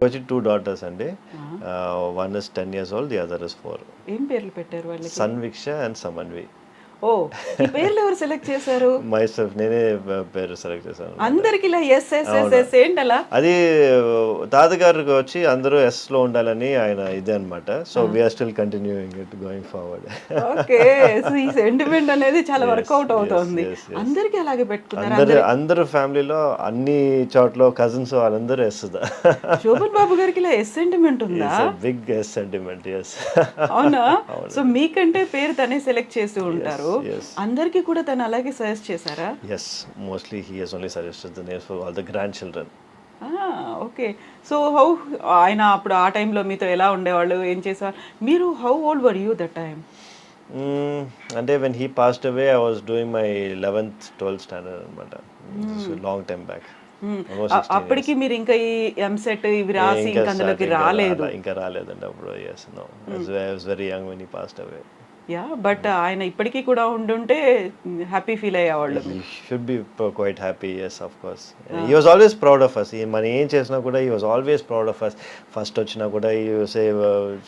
వచ్చి 2 daughters అండి. One is 10 years old, the other is 4. ఏం పేర్లు పెట్టారు వాళ్ళకి? Sanviksha and Samanvi. ఓ, ఈ పేర్లు ఎవరు సెలెక్ట్ చేశారు? మైసెల్ఫ్ నేనే పేరు సెలెక్ట్ చేశాను. అందరికి ఇలా ఎస్ ఎస్ ఎస్ ఎస్ ఏంటలా? అది తాతగారికి వచ్చి అందరూ ఎస్ లో ఉండాలని ఆయన ఇదే అనమాట. So we're still continuing it going forward. Okay, so ఈ సెంటిమెంట్ అనేది చాలా వర్కౌట్ అవుతుంది. అందరికి అలాగే పెట్టుకున్నారు. అందరూ ఫ్యామిలీలో అన్ని చోట్ల కజిన్స్ వాళ్ళందరూ ఎస్. శోభన్ బాబు గారికి ఇలా ఎస్ సెంటిమెంట్ ఉందా? Big yes sentiment. ఎస్. అవునా? సో మీకంటే పేరు తనే సెలెక్ట్ చేస్తూ ఉంటారు. అందరికి కూడా తను అలాగే సజెస్ట్ చేశారా? yes, mostly he has only suggested the names for all the grandchildren. Okay. So how ఆయన అప్పుడు ఆ టైంలో మీతో ఎలా ఉండేవాళ్ళు, ఏం చేసేవాళ్ళు? మీరు how old were you that time? అంటే when he passed away I was doing my 11th 12th standard అనమాట. Long time back. అప్పటికి మీరు ఇంకా ఈ ఎంసెట్ ఇవి రాసి ఇంకా అందులోకి రాలేదు? ఇంకా రాలేదండి అప్పుడు. yes, no, I was very young when he passed away. Yeah, but ఆయన ఇప్పటికీ కూడా ఉండుంటే హ్యాపీ ఫీల్ అయ్యేవాళ్ళు. Should be quite happy. yes, of course. he was always proud of us. మనం ఏం చేసినా కూడా he was always proud of us. First వచ్చినా కూడా he say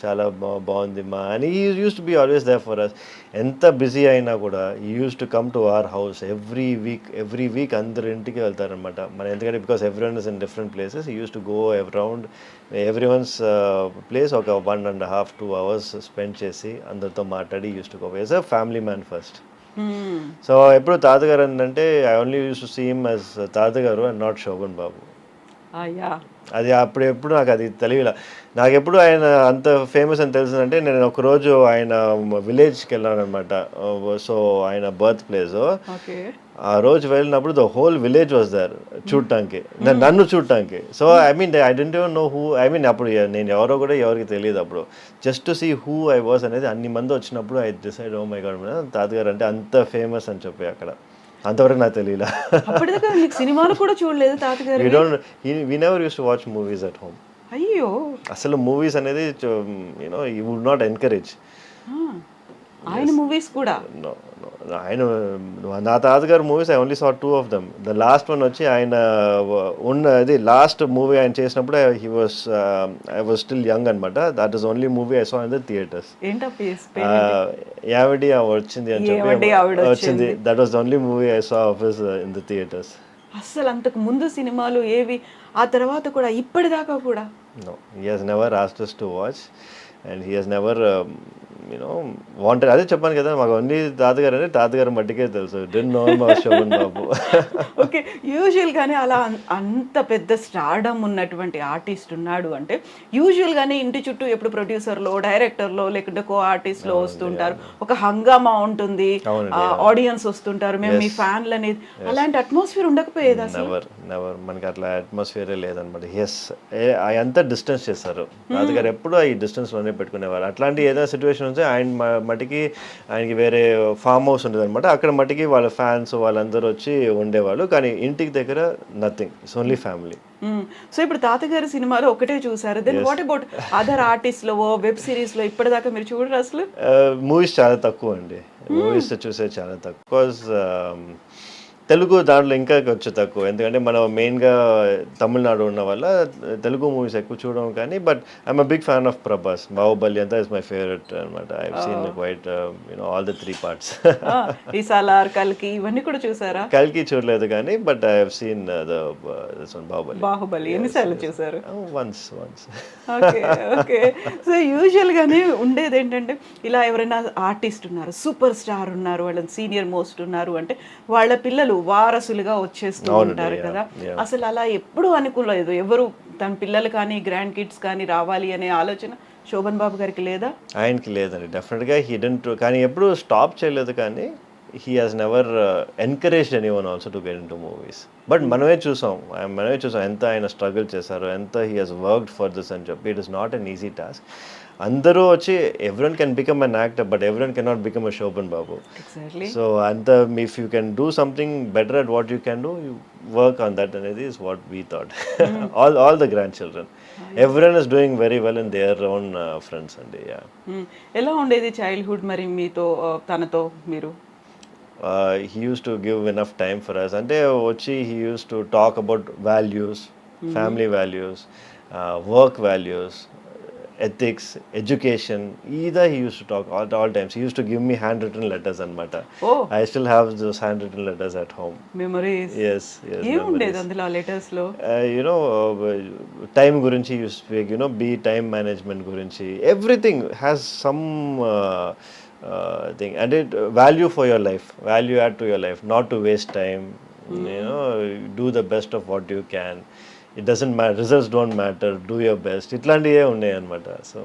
చాలా బాగుంది మా అని he used to be always there for us. ఎంత బిజీ అయినా కూడా he used to come to our house every week అందరు ఇంటికి వెళ్తారనమాట. మన ఎందుకంటే because everyone is in different places, he used to go around everyone's place ఒక 1.5-2 hours spend చేసి అందరితో మాట్లాడి used to go as a family man first. So ఎప్పుడు తాతగారు అంటే I only used to see him as తాతగారు and not Shobhan బాబు. అది అప్పుడు ఎప్పుడు నాకు అది తెలియలా. నాకు ఎప్పుడు ఆయన అంత ఫేమస్ అని తెలిసిందంటే నేను ఒకరోజు ఆయన విలేజ్కి వెళ్ళాను అనమాట. సో ఆయన బర్త్ ప్లేస్. ఆ రోజు వెళ్ళినప్పుడు the whole village was there చూడటానికి, నన్ను చూడటానికి. So I don't know who, అప్పుడు నేను ఎవరో కూడా ఎవరికి తెలియదు అప్పుడు. Just to see who I was అనేది అన్ని మంది వచ్చినప్పుడు I decide oh my God తాతగారు అంటే అంత ఫేమస్ అని చెప్పి అక్కడ. అంతవరకు నాకు తెలియలా. సినిమాలు కూడా చూడలేదు తాతగారు? we never used to watch movies at home. అయ్యో, అసలు మూవీస్ అనేది you would not encourage. ఆయన మూవీస్ కూడా? ఆయన నా తాతగారు movies I only saw 2 of them. The last one వచ్చి ఆయన ఉన్నది లాస్ట్ మూవీ ఆయన చేసినప్పుడు ఐ వాజ్ స్టిల్ యంగ్ అనమాట. That is only movie I saw in the theatres. యావడి వచ్చింది అని చెప్పి వచ్చింది. That was the only movie I saw of his in the theatres. అసలు అంతకు ముందు సినిమాలు ఏవి, ఆ తర్వాత కూడా ఇప్పటిదాకా కూడా? No, he has never asked us to watch and he has never wanted. అదే చెప్పాను కదా, మాకు ఓన్లీ తాతగారు అంటే తాతగారు మట్టికే తెలుసు. డెంట్ నో శోభన్ బాబు. ఓకే, యూజువల్గానే అలా అంత పెద్ద స్టార్డమ్ ఉన్నటువంటి ఆర్టిస్ట్ ఉన్నాడు అంటే యూజువల్గానే ఇంటి చుట్టూ ఎప్పుడు ప్రొడ్యూసర్లో, డైరెక్టర్లో, లేకుంటే కో ఆర్టిస్ట్లో వస్తుంటారు. ఒక హంగామా ఉంటుంది, ఆడియన్స్ వస్తుంటారు, మేము మీ ఫ్యాన్లు అనేది. అలాంటి అట్మాస్ఫియర్ ఉండకపోయేది అసలు? నెవర్. మనకి అట్లా అట్మాస్ఫియరే లేదనమాట. ఎస్, అంతా డిస్టెన్స్ చేస్తారు. తాతగారు ఎప్పుడు ఈ డిస్టెన్స్లోనే పెట్టుకునేవారు. అట్లాంటి ఏదైనా సిచ్యువేషన్ ఆయన మట్టికి ఆయనకి వేరే ఫామ్ హౌస్ ఉండేది అనమాట. అక్కడ మట్టికి వాళ్ళ ఫ్యాన్స్ వాళ్ళందరూ వచ్చి ఉండేవాళ్ళు. కానీ ఇంటికి దగ్గర nothing, it's only family. So ఇప్పుడు తాతగారి సినిమాలో ఒకటే చూసారు. Then what about other artist లో, వెబ్ సిరీస్ లో ఇప్పటిదాకా మీరు చూడరు అసలు? మూవీస్ చాలా తక్కువ అండి. మూవీస్ చూసే చాలా తక్కువ. బికాజ్ తెలుగు దాంట్లో ఇంకా కొంచెం తక్కువ. ఎందుకంటే మనం మెయిన్గా తమిళనాడు ఉన్న వల్ల తెలుగు మూవీస్ ఎక్కువ చూడడం. కానీ but I'm a big fan of Prabhas. Baahubali అంతా ఇస్ మై ఫేవరెట్ అనమాట. I have seen quite all the 3 parts. ఈ సాలార్, కల్కి ఇవన్నీ కూడా చూసారా? కల్కి చూడలేదు కానీ but I have seen the Baahubali. ఎన్నిసార్లు చూసారు? వన్స్. Okay okay. సో యూజువల్గానే ఉండేది ఏంటంటే ఇలా ఎవరైనా ఆర్టిస్ట్ ఉన్నారు, సూపర్ స్టార్ ఉన్నారు, వాళ్ళని సీనియర్ మోస్ట్ ఉన్నారు అంటే వాళ్ళ పిల్లలు వారసులుగా వచ్చేస్తూ ఉంటారు కదా. అసలు అలా ఎప్పుడు అనుకోలేదు ఎవరు తన పిల్లలు కానీ గ్రాండ్ కిడ్స్ కానీ రావాలి అనే ఆలోచన శోభన్ బాబు గారికి లేదా? ఆయనకి లేదండి, డెఫినెట్గా హీ డెంట్. కానీ ఎప్పుడు స్టాప్ చేయలేదు. కానీ he has never encouraged anyone also to get into movies. But మనమే చూసాం ఎంత ఆయన స్ట్రగుల్ చేశారు, ఎంత he has worked for this అని చెప్పి. It is not an easy task. అందరూ వచ్చి everyone can become an actor, but everyone cannot become a Shobhan Babu. Exactly. So if you can do something better at what you can do, you work on that, and is what we thought. all the grandchildren, everyone is doing very well in their own friends and ఎలా ఉండేది childhood మరి మీతో తనతో మీరు? He used to give enough time for us. అంటే వచ్చి he used to talk about values, family values, work values, ethics, education. Either he used to talk all times. He used to give me handwritten letters anamata. Oh, I still have those handwritten letters at home. Memories. Yes, yes. ఏముండేది memories. అందులో ఆ letters లో? You know, time gurinchi you speak. You know, be time management gurinchi. Everything has some thing, and it value for your life. Value add to your life. Not to waste time. You know, do the best of what you can. It doesn't matter, results don't matter, do your best. ఇట్లాంటివే ఉన్నాయి అనమాట. So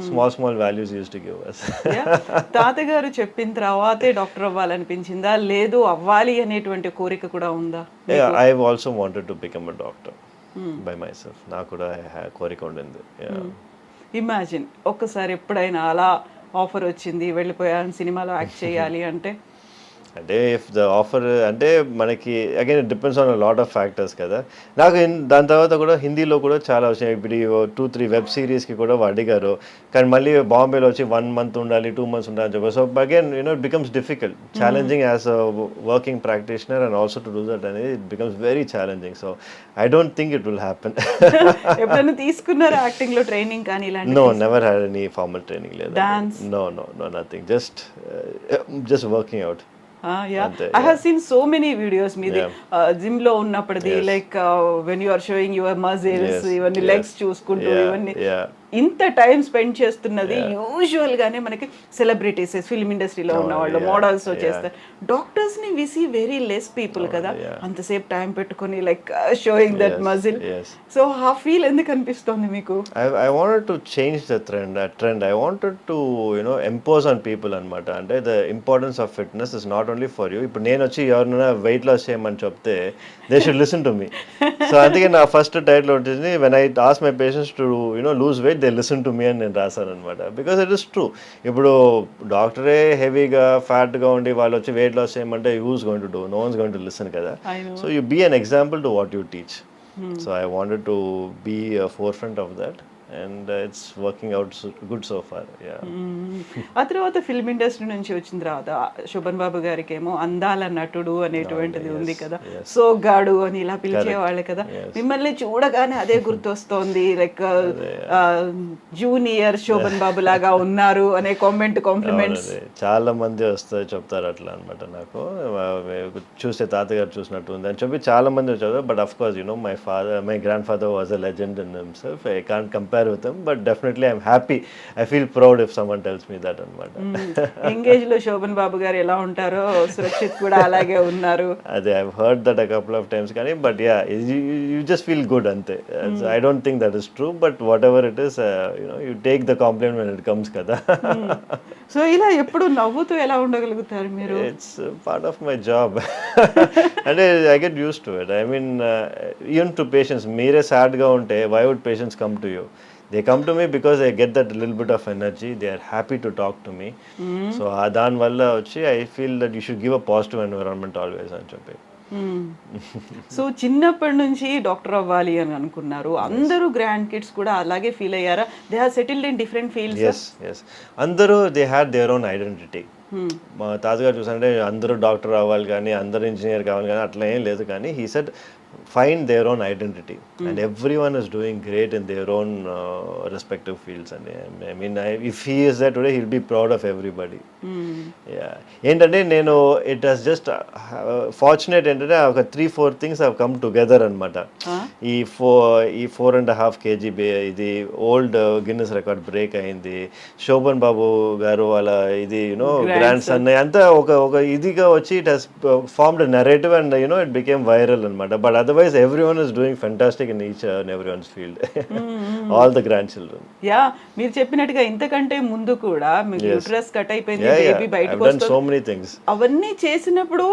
small values use to give us. తాతగారు చెప్పిన తర్వాతే doctor అవ్వాలనిపించిందా, లేదు అవ్వాలి అనేటువంటి కోరిక కూడా ఉందా? I also wanted to become a doctor by my self. నాకు కూడా కోరిక ఉండింది. ఇమాజిన్ ఒక్కసారి ఎప్పుడైనా అలా ఆఫర్ వచ్చింది, వెళ్ళిపోయాను సినిమాలో యాక్ట్ చేయాలి అంటే? అంటే ఇఫ్ ద ఆఫర్ అంటే మనకి again it depends on lot of factors కదా. నాకు దాని తర్వాత కూడా హిందీలో కూడా చాలా వచ్చినాయి. ఇప్పుడు 2-3 వెబ్ సిరీస్కి కూడా అడిగారు, కానీ మళ్ళీ బాంబేలో వచ్చి 1 month ఉండాలి, 2 months ఉండాలి అని చెప్పారు. So again you know it becomes difficult, challenging as a working practitioner and also to do that అనేది it becomes very challenging. So I don't think it will happen. ఎప్పుడైనా తీసుకున్నారా యాక్టింగ్ లో ట్రైనింగ్ కానీ ఇలాంటి? No, never had any formal training. లేదు, dance? No, nothing. Just working out. I have seen so many videos మీది gym లో ఉన్నప్పటిది, like when you are showing your muscles, ఇవన్నీ లెగ్స్ చూసుకుంటూ ఇవన్నీ ఇంత టైం స్పెండ్ చేస్తున్నది యూజువల్ గానే మనకి సెలబ్రిటీస్, ఫిల్మ్ ఇండస్ట్రీలో ఉన్న వాళ్ళు, మోడల్స్ చేస్తారు. డాక్టర్స్ ని we see very less people కదా అంతసేపు టైం పెట్టుకొని like showing that muscle. So ఆ ఫీల్ ఎందుకు అనిపిస్తుంది మీకు? I wanted to change the trend. I wanted to, you know, impose on people అనమాట. అంటే the importance of fitness is not only for you. ఇప్పుడు నేను వచ్చి ఎవరైనా వెయిట్ లాస్ చేయమని చెప్తే they should listen to me. So అందుకే నా ఫస్ట్ టైటిల్ వచ్చింది, when I ask my patients to, you know, lose weight, they listen to me అని నేను రాశాను అనమాట. Because it is true. ఇప్పుడు డాక్టరే హెవీగా ఫ్యాట్గా ఉండి వాళ్ళు వచ్చి వెయిట్ లాస్ చేయమంటే who's going to do? No one's going to listen కదా. So you be an example to what you teach. So I wanted to be a forefront of that. And it's working out good so far. ఆ తర్వాత film industry నుంచి వచ్చిన తర్వాత శోభన్ బాబు గారికి ఏమో అందాల నటుడు అనేటువంటిది ఉంది కదా, సోగ్గాడు అని ఇలా పిలిచేవాళ్ళే కదా. మిమ్మల్ని చూడగానే అదే గుర్తొస్తోంది, లైక్ జూనియర్ శోభన్ బాబు లాగా ఉన్నారు అనే కాంప్లిమెంట్స్ చాలా మంది వస్తారు, చెప్తారు అట్లా అనమాట. నాకు చూస్తే తాతగారు చూసినట్టు ఉంది అని చెప్పి చాలా మంది వచ్చారు. But of course, you know, my grand father was a legend in himself. I can't compare with them, but definitely I'm happy. I feel proud if someone tells me that అనమాట. ఎంగేజ్ లో శోభన్ బాబు గారు ఎలా ఉంటారో సురక్షిత్ కూడా అలాగే ఉన్నారు. అదే, I've heard that a couple of times కానీ, but yeah, you just feel good అంతే. I don't think that is true, but whatever it is, you know, you take the compliment when it comes కదా. So ఇలా ఎప్పుడు నవ్వుతూ ఎలా ఉండగలుగుతారు మీరు? It's part of my job. అంటే I get used to it. I mean, even to patients, మీరే sad గా ఉంటే why would patients come to you? They come to me because they get that little bit of energy. They are happy to talk to me. So దాని వల్ల వచ్చి I feel that you should give a positive environment always అని చెప్పి. So చిన్నప్పటి నుంచి doctor అవ్వాలి అని అనుకున్నారు. అందరూ గ్రాండ్ కిడ్స్ కూడా అలాగే ఫీల్ అయ్యారా? They have settled in different fields. yes అందరూ they had their own identity. మా తాతగారు చూసారంటే అందరూ డాక్టర్ అవ్వాలి కానీ, అందరూ ఇంజనీర్ కావాలి కానీ అట్లా ఏం లేదు. కానీ he said find their own identity, and everyone is doing great in their own respective fields. And I mean, if he is there today, he'll be proud of everybody. ఏంటంటే నేను ఇట్ హస్ జస్ట్ ఫార్చునేట్ ఏంటంటే ఒక 3-4 things have come together అనమాట. ఈ 4.5 kg ఇది old Guinness record break అయింది. శోభన్ బాబు గారు వాళ్ళ ఇది యూనో గ్రాండ్ సన్ అంతా ఒక ఇదిగా వచ్చి it has formed narrative and you know it became viral అనమాట. But otherwise everyone is doing fantastic in each and everyone's field. All the grandchildren. Yeah, మీరు చెప్పినట్టుగా ఇంతకంటే ముందు కూడా మీకు యూట్రస్ కట్ అయిపోయింది, బేబీ బయటకు వస్తుంది. So many things. అవన్నీ చేసినప్పుడు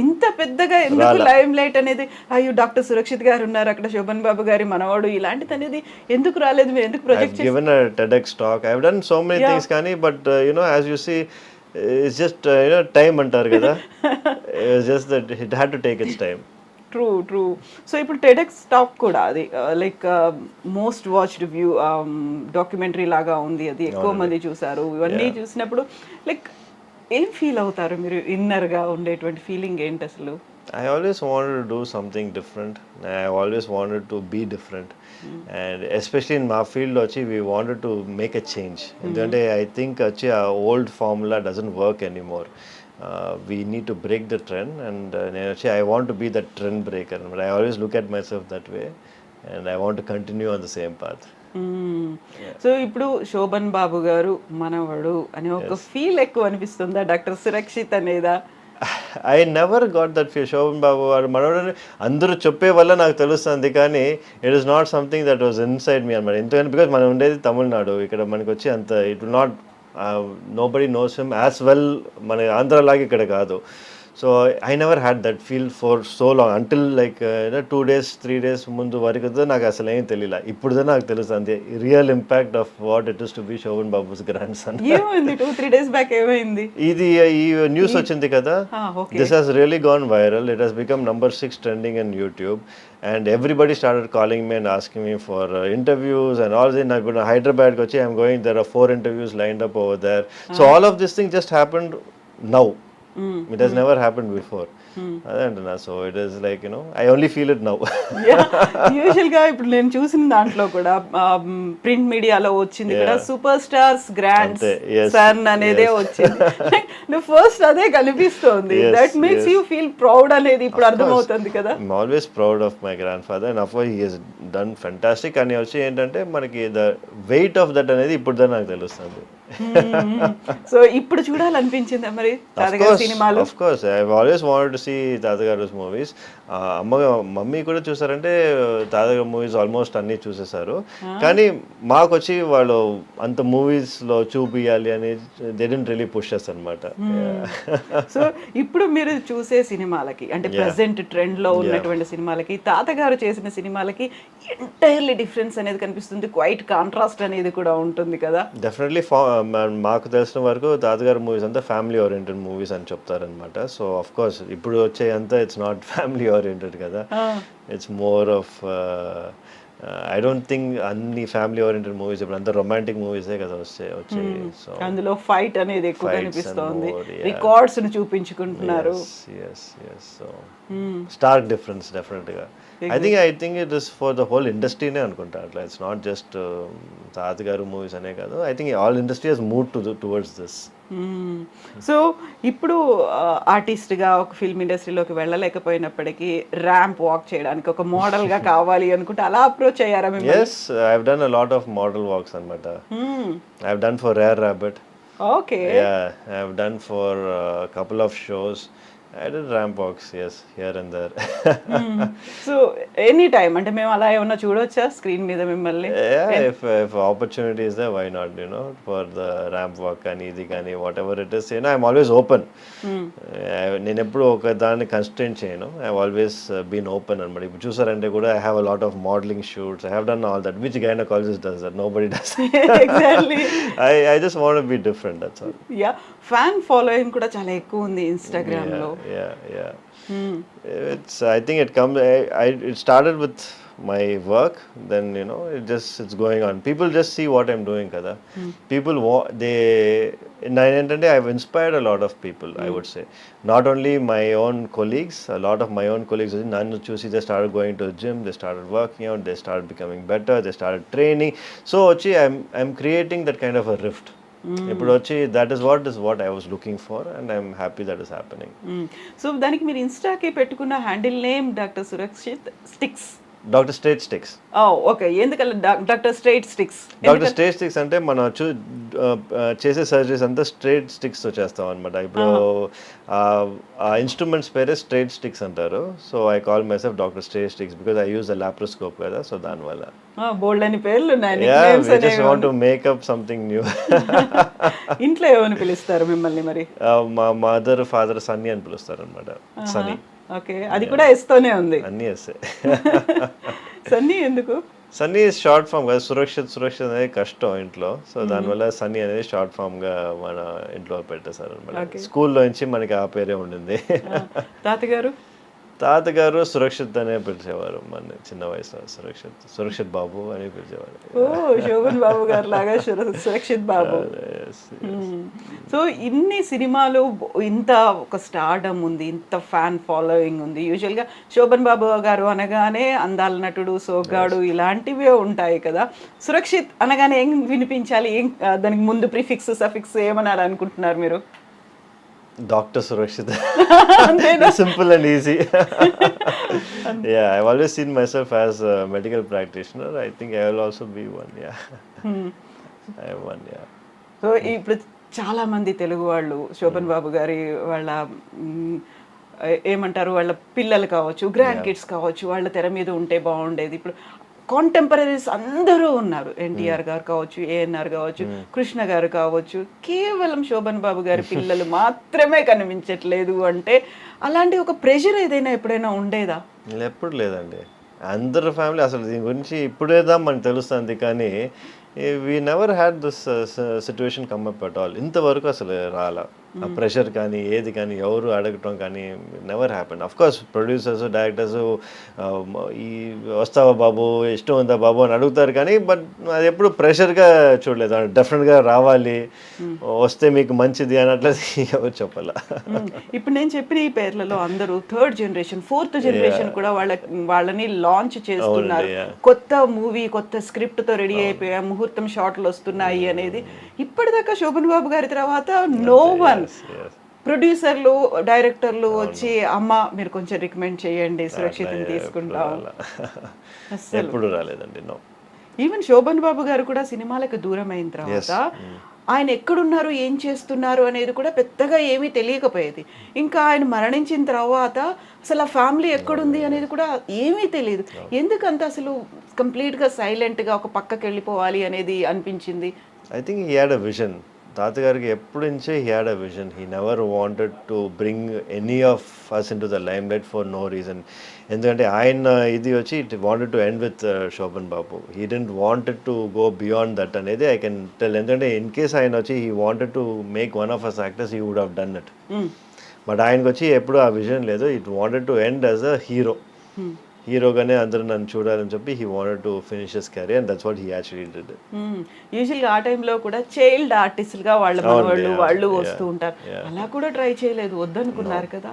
ఇంత పెద్దగా ఎందుకు లైమ్ లైట్ అనేది, అయ్యో డాక్టర్ సురక్షిత్ గారు ఉన్నారు అక్కడ, శోభన్ బాబు గారి మనవాడు, ఇలాంటిది అనేది ఎందుకు రాలేదు? మీరు ఎందుకు ప్రొజెక్ట్ చేశారు? Given a TEDx talk, I've done so many things కానీ, but you know, as you see, it's just you know, time అంటారు కదా. It's just that it had to take its time. True. So ఇప్పుడు TEDx talk కూడా అది like most watched view documentary లాగా ఉంది, అది ఎక్కువ మంది చూసారు. ఇవన్నీ చూసినప్పుడు లైక్ ఏం ఫీల్ అవుతారు మీరు? ఇన్నర్గా ఉండేటువంటి ఫీలింగ్ ఏంటి అసలు? I always wanted to do something different. I always wanted to be different. And especially in my field, Achi, we wanted to make a change. And I think Achi, our old formula doesn't work anymore. We need to break the trend, and Achi, I want to be the trend breaker. But I always look at myself that way, and I want to continue on the same path. So ఇప్పుడు శోభన్ బాబు గారు మనవడు అనే ఒక feel ఎక్కువ అనిపిస్తుందా doctor Surakshit అనేదా? I never got that feel. Sobhan Babu వాడు మనోడని అందరూ చెప్పే వల్ల నాకు తెలుస్తుంది, కానీ it is not something that was inside me అనమాట. ఎందుకంటే బికాజ్ మనం ఉండేది తమిళనాడు, ఇక్కడ మనకి వచ్చి అంత it will not nobody knows him as well, మన ఆంధ్రలాగా ఇక్కడ కాదు. So I never had that feel for so long until like 2 days 3 days ముందు వరకు నాకు అసలు ఏం తెలియలే. ఇప్పుడు నాకు తెలుస్తుంది real impact of what it is to be Shoban Babu's grandson. ఏమైంది 2-3 days బ్యాక్ ఏమైంది? ఇది ఈ న్యూస్ వచ్చింది కదా, this has really gone viral. It has become number 6 trending in YouTube, and everybody started calling me and asking me for interviews and all that. Now ఇప్పుడు Hyderabad కి వచ్చి I'm going, there are 4 interviews lined up over there. So all of this thing just happened now. It has never happened before. అదే అంటున్నా. So it is like I only feel it now. Usual గా ఇప్పుడు నేను చూసిన దాంట్లో కూడా print మీడియాలో వచ్చింది కూడా సూపర్ స్టార్స్ గ్రాండ్ సన్ అనేదే వచ్చింది. ఫస్ట్ అదే కనిపిస్తోంది. That makes you feel proud అనేది ఇప్పుడు అర్థమవుతుంది కదా. I'm always proud of my grand father and of he has done fantastic. అని వచ్చి ఏంటంటే మనకి ద వెయిట్ ఆఫ్ దట్ అనేది ఇప్పుడు నాకు తెలుస్తుంది. సో ఇప్పుడు చూడాలనిపించిందా మరి తాతగారి సినిమాలు? Of course I always wanted to see తాతగారు మూవీస్. మమ్మీ కూడా చూసారంటే తాతగారు మూవీస్ ఆల్మోస్ట్ అన్ని చూసేసారు, కానీ మాకు వచ్చి వాళ్ళు అంత మూవీస్ లో చూపియాలి అని they didn't really push us అన్నమాట. సో ఇప్పుడు మీరు చూసే సినిమాలకి అంటే ప్రెసెంట్ ట్రెండ్ లో ఉన్నటువంటి సినిమాలకి తాతగారు చేసిన సినిమాలకి ఎంటైర్లీ డిఫరెన్స్ అనేది కనిపిస్తుంది. క్వైట్ కాంట్రాస్ట్ అనేది కూడా ఉంటుంది కదా. డెఫినెట్లీ మాకు తెలిసిన వరకు తాతగారు మూవీస్ అంతా ఫ్యామిలీ ఓరియంటెడ్ మూవీస్ అని చెప్తారనమాట. సో ఆఫ్ కోర్స్ ఇప్పుడు వచ్చే అంతా ఇట్స్ నాట్ ఫ్యామిలీ ఓరియంటెడ్ కదా, it's more of I don't think అన్ని ఫ్యామిలీ ఓరియంటెడ్ మూవీస్ ఇప్పుడు అంతా రొమాంటిక్ మూవీసే కదా వచ్చాయి. సో అందులో ఫైట్ అనేది ఎక్కువ కనిపిస్తోంది, రికార్డ్స్ ని చూపించుకుంటున్నారు. సో స్టార్క్ డిఫరెన్స్ డెఫినెట్ గా. I think it is for the whole industry నే అనుకుంటా అట్లా. ఇట్స్ నాట్ జస్ట్ తాతగారు మూవీస్ అనే కాదు. I think all industry has moved towards this. So ఇప్పుడు ఆర్టిస్ట్గా ఒక ఫిల్మ్ ఇండస్ట్రీలోకి వెళ్ళలేకపోయినప్పటికీ ర్యాంప్ వాక్ చేయడానికి ఒక మోడల్గా కావాలి అనుకుంటే అలా అప్రోచ్ అయ్యారా మేము? Yes, I have done a lot of model walks అన్నమాట. I have done for Rare Rabbit. Okay. Yeah, I have done for a couple of shows. I did ramp walks, yes, here and there. So any time అంటే మేము అలా ఏమన్నా చూడొచ్చా screen మీద మిమ్మల్ని? Yeah, if opportunity is there, why not, for the ramp walk కానీ ఇది కానీ whatever it is, I'm always open. నేను ఎప్పుడు ఒక దాన్ని కన్స్ట్రెయిన్ చేయను. I have always been open అన్నమాట. ఇప్పుడు చూసారంటే కూడా I have a lot of modeling shoots. I have done all that. Which gynecologist does that? Nobody does. Exactly. I just want to be different, that's all. Yeah, fan following కూడా చాలా ఎక్కువ ఉంది Instagram లో. Yeah. I think it comes. It started with my work. Then it's going on. People just see what I'm doing, kada. People I've inspired a lot of people. I would say not only my own colleagues. A lot of my own colleagues, nannu chusi, they started going to the gym. They started working out. They started becoming better. They started training. So I'm creating that kind of a rift. ఇప్పుడు వచ్చి that is what I was looking for and I'm happy that is happening. So దానికి మీరు ఇన్స్టాకి పెట్టుకున్న handle name doctor Surakshit sticks. Doctor straight sticks. Okay, ఎందుకలా doctor straight sticks? Doctor straight sticks అంటే మనం చేసే సర్జరీస్ అంతా స్ట్రైట్ స్టిక్స్ తో చేస్తాం అనమాట. ఇప్పుడు ఆ ఇన్స్ట్రుమెంట్స్ పేరే స్ట్రైట్ స్టిక్స్ అంటారు. So I call my self doctor straight sticks because I use a laparoscope కదా. సో దానివల్ల బోల్డ్ అని పేర్లు ఉన్నాయి. We just want to make up something new. ఇంట్లో ఏమని పిలుస్తారు మిమ్మల్ని మరి? మా మదర్ ఫాదర్ సన్నీ అని పిలుస్తారు అనమాట. సన్నీ. ఓకే, అది కూడా ఎస్తోనే ఉంది. అన్నీ ఎస్సే. సన్నీ ఎందుకు? సన్నీ షార్ట్ ఫామ్ కదా. సురక్షిత్ అనేది కష్టం ఇంట్లో. సో దానివల్ల సన్నీ అనేది షార్ట్ ఫామ్ గా మన ఇంట్లో పెట్టేశారు అనమాట. స్కూల్లో నుంచి మనకి ఆ పేరే ఉండింది. తాతగారు? తాతగారు సురక్షిత్ అనే పిలిచేవారు మన చిన్న వయసులో. సురక్షిత్ బాబు అని పిలిచేవారు. ఓ శోభన్ బాబు గారు లాగా సురక్షిత్ బాబు. సో ఇన్ని సినిమాలు ఇంత ఒక స్టార్డమ్ ఉంది, ఇంత ఫ్యాన్ ఫాలోయింగ్ ఉంది. యూజువల్గా శోభన్ బాబు గారు అనగానే అందాల నటుడు, సోగ్గాడు ఇలాంటివే ఉంటాయి కదా. సురక్షిత్ అనగానే ఏం వినిపించాలి, ఏం దానికి ముందు ప్రిఫిక్స్ సఫిక్స్ ఏమనాలి అనుకుంటున్నారు మీరు? Dr. Surakshit. Simple and easy. Yeah, I've always seen myself as a medical practitioner. I think I will also be one. Yeah. I am one. Yeah. So ఇప్పుడు చాలా మంది తెలుగు వాళ్ళు శోభన్ బాబు గారి వాళ్ళ ఏమంటారు వాళ్ళ పిల్లలు కావచ్చు, గ్రాండ్ కిడ్స్ కావచ్చు, వాళ్ళ తెర మీద ఉంటే బాగుండేది. ఇప్పుడు కాంటెంపరీస్ అందరూ ఉన్నారు. ఎన్టీఆర్ గారు కావచ్చు, ఏఎన్ఆర్ కావచ్చు, కృష్ణ గారు కావచ్చు. కేవలం శోభన్ బాబు గారి పిల్లలు మాత్రమే కనిపించట్లేదు అంటే అలాంటి ఒక ప్రెషర్ ఏదైనా ఎప్పుడైనా ఉండేదా? ఎప్పుడు లేదండి. అందరు ఫ్యామిలీ అసలు దీని గురించి ఇప్పుడేదా మనకు తెలుస్తుంది, కానీ we never had this situation come up at all. ఇంతవరకు అసలు రాలా ఆ ప్రెషర్ కానీ ఏది కానీ ఎవరు అడగటం కానీ never happen. Of course producers, directors ఈ వస్తావా బాబు, ఇష్టం ఉందా బాబు అని అడుగుతారు, కానీ బట్ అది ఎప్పుడు ప్రెషర్గా చూడలేదు. డెఫినెట్గా రావాలి, వస్తే మీకు మంచిది అని అట్లా ఎవరు చెప్పాల. ఇప్పుడు నేను చెప్పిన ఈ పేర్లలో అందరూ థర్డ్ జనరేషన్, ఫోర్త్ జనరేషన్ కూడా వాళ్ళని లాంచ్ చేస్తున్నారు. కొత్త మూవీ, కొత్త స్క్రిప్ట్ తో రెడీ అయిపోయా, ముహూర్తం షాట్లు వస్తున్నాయి అనేది. ఇప్పటిదాకా శోభన్ బాబు గారి తర్వాత నో వన్ ప్రొడ్యూసర్లు, డైరెక్టర్లు వచ్చి అమ్మ మీరు కొంచెం రికమెండ్ చేయండి, సురక్షితం తీసుకుంటాం, ఎప్పుడు రాలేదండి. నో. ఈవెన్ శోభన్ బాబు గారు కూడా సినిమాలకు దూరం అయిన తర్వాత ఆయన ఎక్కడున్నారు, ఏం చేస్తున్నారు అనేది కూడా పెద్దగా ఏమీ తెలియకపోయేది. ఇంకా ఆయన మరణించిన తర్వాత అసలు ఆ ఫ్యామిలీ ఎక్కడుంది అనేది కూడా ఏమీ తెలియదు. ఎందుకంత అసలు కంప్లీట్గా సైలెంట్గా ఒక పక్కకి వెళ్ళిపోవాలి అనేది అనిపించింది? I think he had a vision. తాతగారికి ఎప్పటి నుంచే he had a vision. He never wanted to bring any of us in to the limelight for no reason. ఎందుకంటే ఆయన ఇది వచ్చి it wanted to end with Shoban Babu. He didn't wanted to go beyond that అనేది I can tell. ఎందుకంటే in case ఆయన వచ్చి he wanted to make one of us actors, he would have done it. But ఆయనకు వచ్చి ఎప్పుడు ఆ vision లేదు. It wanted to end as a hero. హీరోగానే అందరూ నన్ను చూడాలని చెప్పి he wanted to finish his career, and that's what he actually did. యూజువల్గా ఆ టైంలో కూడా చైల్డ్ ఆర్టిస్ట్గా వాళ్ళు వస్తూ ఉంటారు. అలా కూడా ట్రై చేయలేదు, వద్దనుకున్నారు కదా.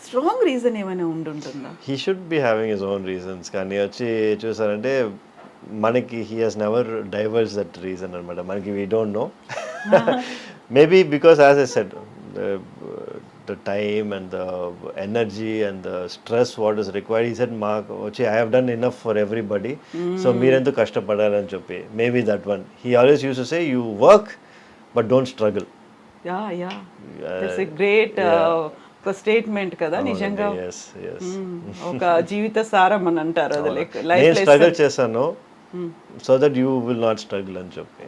స్ట్రాంగ్ రీజన్ ఏమైనా ఉంటుందా? He should be having his own reasons, కానీ వచ్చి చూసారంటే మనకి he has never divorce that reason అనమాట. మనకి we don't know. Maybe because as I said, the time and the energy and the stress what is required, he said I have done enough for everybody, so meerendu kashtapadalani cheppi. Maybe that one. He always used to say, you work but don't struggle. Yeah that's a great ఒక statement కదా నిజంగా. ఒక జీవిత సారం అని అంటారు అది. Life struggle చేశాను so that you will not struggle అని చెప్పి.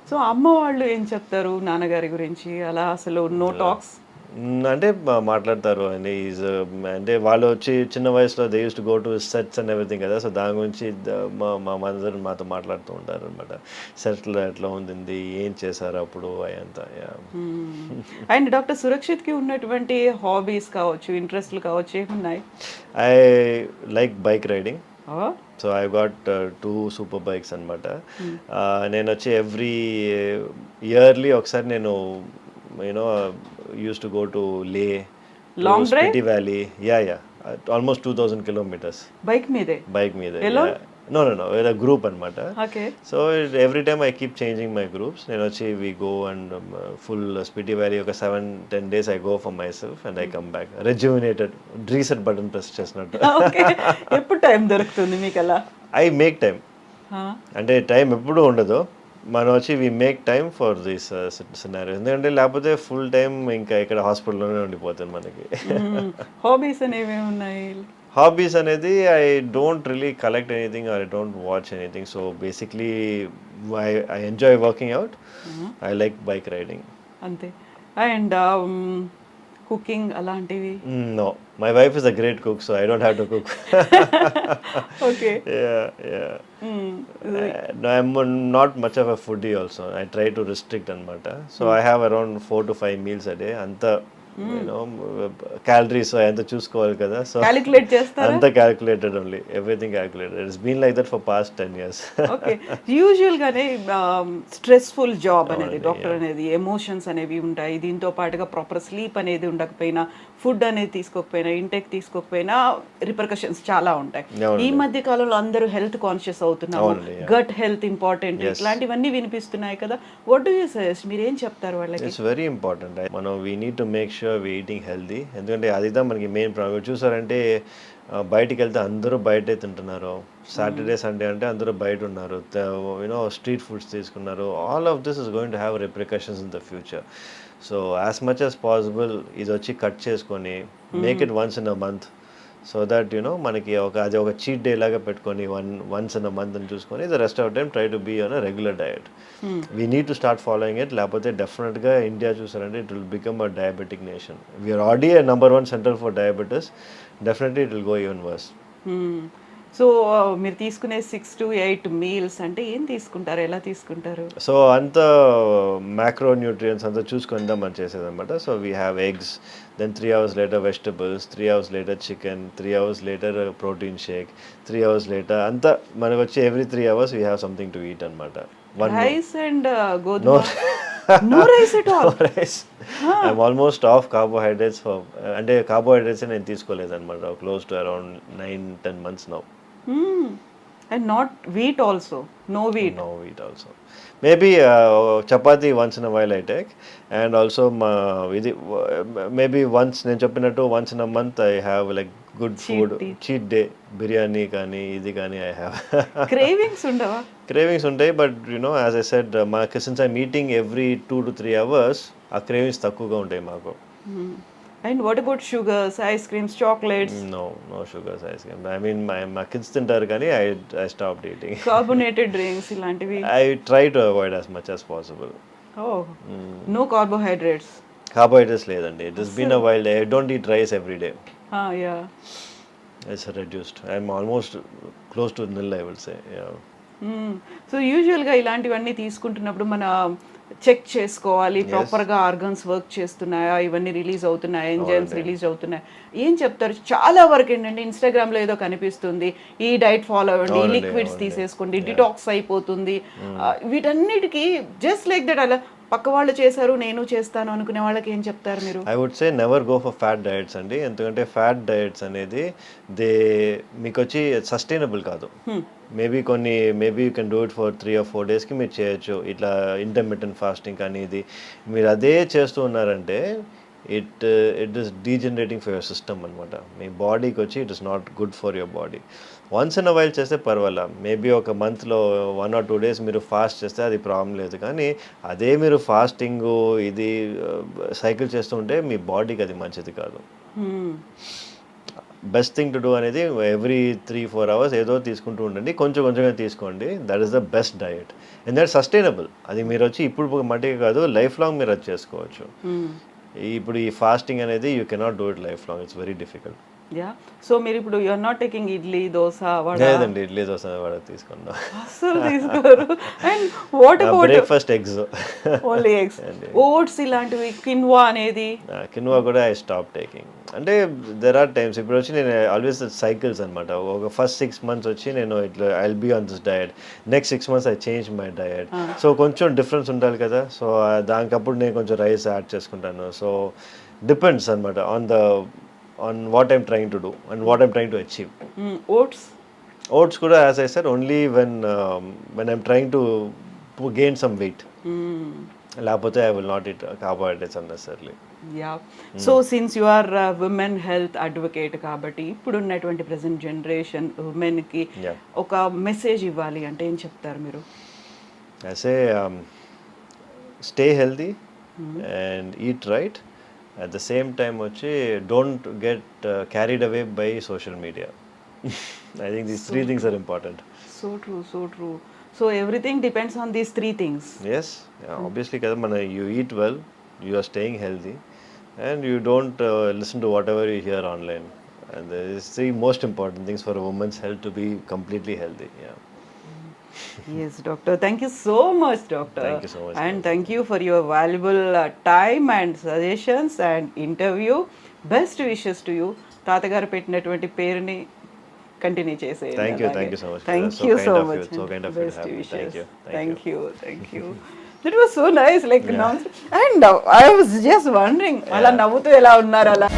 సో అమ్మ వాళ్ళు ఏం చెప్తారు నాన్నగారి గురించి? అలా అసలు నో టాక్స్ అంటే మాట్లాడతారు అండి. ఈజ్ అంటే వాళ్ళు వచ్చి చిన్న వయసులో they use to go to sets and everything కదా. సో దాని గురించి మా మదర్ మాతో మాట్లాడుతూ ఉంటారు అనమాట. సెట్లో ఎట్లా ఉంది, ఏం చేశారు అప్పుడు అయంతా. అండ్ డాక్టర్ సురక్షిత్కి ఉన్నటువంటి హాబీస్ కావచ్చు, ఇంట్రెస్ట్లు కావచ్చు, ఏమున్నాయి? I like bike riding. So I got 2 super bikes అనమాట. నేను వచ్చి ఎవ్రీ ఇయర్లీ ఒకసారి నేను used to go to Leh, long drive, Spiti Valley. Yeah, almost 2000 kilometers. Bike meede? Alone? No, with a group anamata. Okay. So every time I keep changing my groups. We go and full Spiti Valley oka 7-10 days I go for myself and I come back rejuvenated, reset button press chesnattu. Okay. Eppudu time doruktundi meeku ala? I make time. అంటే time ఎప్పుడు ఉండదు. మనం వచ్చి we make time for this scenario. ఎందుకంటే లేకపోతే full time ఇంకా ఇక్కడ హాస్పిటల్లోనే ఉండిపోతుంది మనకి. హాబీస్ అనేవి ఉన్నాయి? హాబీస్ అనేది I don't really collect anything or I don't watch anything. So basically I enjoy working out. I like bike riding అంతే. అండ్ కుకింగ్ అలాంటివి? No, my wife is a great cook, so I don't have to cook. Okay. Yeah. No, I'm not much of a foodie also. I try to restrict anamata. So I have around 4 to 5 meals a day. Anta you know calories ఎంత చూసుకోవాలి కదా, so calculate చేస్తారా? అంతా calculated only, everything calculated. It's been like that for past 10 years. Okay. యూజువల్గానే stressful job అనేది, doctor అనేది, emotions అనేవి ఉంటాయి. దీంతో పాటుగా ప్రాపర్ స్లీప్ అనేది ఉండకపోయినా, ఫుడ్ అనేది తీసుకోకపోయినా, ఇంటెక్ తీసుకోకపోయినా రిపర్కషన్స్ చాలా ఉంటాయి. ఈ మధ్య కాలంలో అందరూ హెల్త్ కాన్షియస్ అవుతున్నారు, గట్ హెల్త్ ఇంపార్టెంట్, ఇట్లాంటివన్నీ వినిపిస్తున్నాయి కదా. What do you suggest? మీరు ఏం చెప్తారు వాళ్ళకి? It's very important. మనం we need to make sure we eating healthy. ఎందుకంటే అదిదా మనకి మెయిన్ ప్రాబ్లం. చూసారంటే బయటికి వెళ్తే అందరూ బయటే తింటున్నారు. సాటర్డే సండే అంటే అందరూ బయట ఉన్నారు, యూనో స్ట్రీట్ ఫుడ్స్ తీసుకున్నారు. All of this is going to have repercussions in the future. So as much as possible ఇది వచ్చి కట్ చేసుకొని make it once in a month, so that you know మనకి అది ఒక చీట్ డే లాగా పెట్టుకొని once in a month అని చూసుకొని the rest of time try to be on a regular diet. We need to start following it. లేకపోతే డెఫినెట్గా India చూసారంటే it will become a diabetic nation. We're already a number 1 centre for diabetes. Definitely it will go even worse. So మీరు తీసుకునే 6 to 8 meals అంటే ఏం తీసుకుంటారు, ఎలా తీసుకుంటారు? సో అంత మ్యాక్రో న్యూట్రియన్స్ అంతా చూసుకుందా మనం చేసేదన్నమాట. So we have eggs, then 3 hours later vegetables, 3 hours later chicken, 3 hours later protein shake, 3 hours later అంతా మనకు వచ్చి every 3 hours we have something to eat అన్నమాట. రైస్ అండ్ గోధుమ? No rice at all? Rice. I'm almost off carbohydrates. అంటే carbohydrates నేను తీసుకోలేదన్నమాట close to around 9-10 months now. And not wheat also? No wheat? No wheat also. Maybe chapati once in a while I take, and also maybe once నేను చెప్పినట్టు once in a month I have like good food, cheat day, biryani కానీ ఇది కానీ I have. Cravings ఉండవా? Cravings ఉంటాయి, but you know as I said మాకు since I'm eating every 2 to 3 hours ఆ cravings తక్కువగా ఉంటాయి మాకు. And what about sugars, ice creams, chocolates? No sugars, ice cream. I mean మా కిడ్స్ తింటారు కానీ I stopped eating. Carbonated drinks ఇలాంటివి? I try to avoid as much as possible. Oh, no carbohydrates? Carbohydrates లేదండి. It has been a wild. I don't eat rice every day. Yeah, it's reduced. I'm almost close to nil I will say. So యూజువల్గా ఇలాంటివన్నీ తీసుకుంటున్నప్పుడు మన check చేసుకోవాలి, ప్రాపర్గా organs work చేస్తున్నాయా, ఇవన్నీ release అవుతున్నాయా, enzymes release అవుతున్నాయా, ఏం చెప్తారు? చాలా వరకు ఏంటంటే ఇన్స్టాగ్రామ్లో ఏదో కనిపిస్తుంది, ఈ డైట్ ఫాలో అవ్వండి, ఈ లిక్విడ్స్ తీసేసుకోండి, డిటాక్స్ అయిపోతుంది. వీటన్నిటికీ జస్ట్ లైక్ దట్ అలా పక్క వాళ్ళు చేశారు నేను చేస్తాను అనుకునే వాళ్ళకి ఏం చెప్తారు మీరు? I would say never go for fat diets అండి. ఎందుకంటే ఫ్యాట్ డయట్స్ అనేది మీకు వచ్చి సస్టైనబుల్ కాదు. Maybe you can do it for 3 or 4 daysకి మీరు చేయొచ్చు. ఇట్లా ఇంటర్మిటెంట్ ఫాస్టింగ్ కానీ ఇది మీరు అదే చేస్తూ ఉన్నారంటే it is degenerating for your system అనమాట. మీ బాడీకి వచ్చి it is not good for your body. Once in a while చేస్తే పర్వాలా, మేబీ ఒక మంత్లో 1 or 2 days మీరు ఫాస్ట్ చేస్తే అది ప్రాబ్లం లేదు. కానీ అదే మీరు ఫాస్టింగ్ ఇది సైకిల్ చేస్తూ ఉంటే మీ బాడీకి అది మంచిది కాదు. బెస్ట్ థింగ్ టు డూ అనేది ఎవ్రీ 3-4 hours ఏదో తీసుకుంటూ ఉండండి, కొంచెం కొంచెంగా తీసుకోండి. That is the best diet and that sustainable. అది మీరు వచ్చి ఇప్పుడు మట్టిగా కాదు, లైఫ్ లాంగ్ మీరు అది చేసుకోవచ్చు. ఇప్పుడు ఈ ఫాస్టింగ్ అనేది you cannot do it life long. It's very difficult. Yeah, so మీరు ఇప్పుడు you are not taking idli, dosa, vada? లేదండి, ఇడ్లీ దోస వడ తీసుకున్నా అసలు తీసుకోరు. And what about breakfast eggs? Only eggs. Oats ఇలాంటివి, కిన్వా అనేది? కిన్వా కూడా ఐ స్టాప్ టేకింగ్. అంటే దెర్ ఆర్ టైమ్స్ ఇప్పుడు వచ్చి నేను ఆల్వేస్ సైకిల్స్ అనమాట. ఒక ఫస్ట్ 6 months వచ్చి నేను ఇట్లా I will be on this diet, next 6 months I change my diet. So కొంచెం డిఫరెన్స్ ఉండాలి కదా. సో దానికప్పుడు నేను కొంచెం రైస్ యాడ్ చేసుకుంటాను. సో డిపెండ్స్ అనమాట on what I'm trying to do and what I'm trying to achieve. Oats kuda, as I said, only when I'm trying to gain some weight. Lapothe I will not eat carbohydrates unnecessarily. Yeah. So since you are a women health advocate kabatti ippudu unnatuvanti present generation women ki oka message ivvali ante em cheptaru meeru? I say stay healthy and eat right. At the same time వచ్చి don't get carried away by social media. I think these 3 things are important. So true. So everything depends on these 3 things. Yes, obviously kada mana you eat well, you are staying healthy, and you don't listen to whatever you hear online. And there is 3 most important things for a woman's health to be completely healthy. Yeah. Yes, doctor. Thank you so much, doctor. Thank you so much, And thank you for your valuable time and suggestions and interview. Best wishes to you. తాతగారు పెట్టినటువంటి పేరుని continue చేసేయండి. Thank you so much. Thank So you kind so of much. you, so kind of you to Best have me. wishes. Thank you. Thank you. That was so nice. Like, and I was just wondering, అలా నవ్వుతూ ఎలా ఉన్నారు అలా.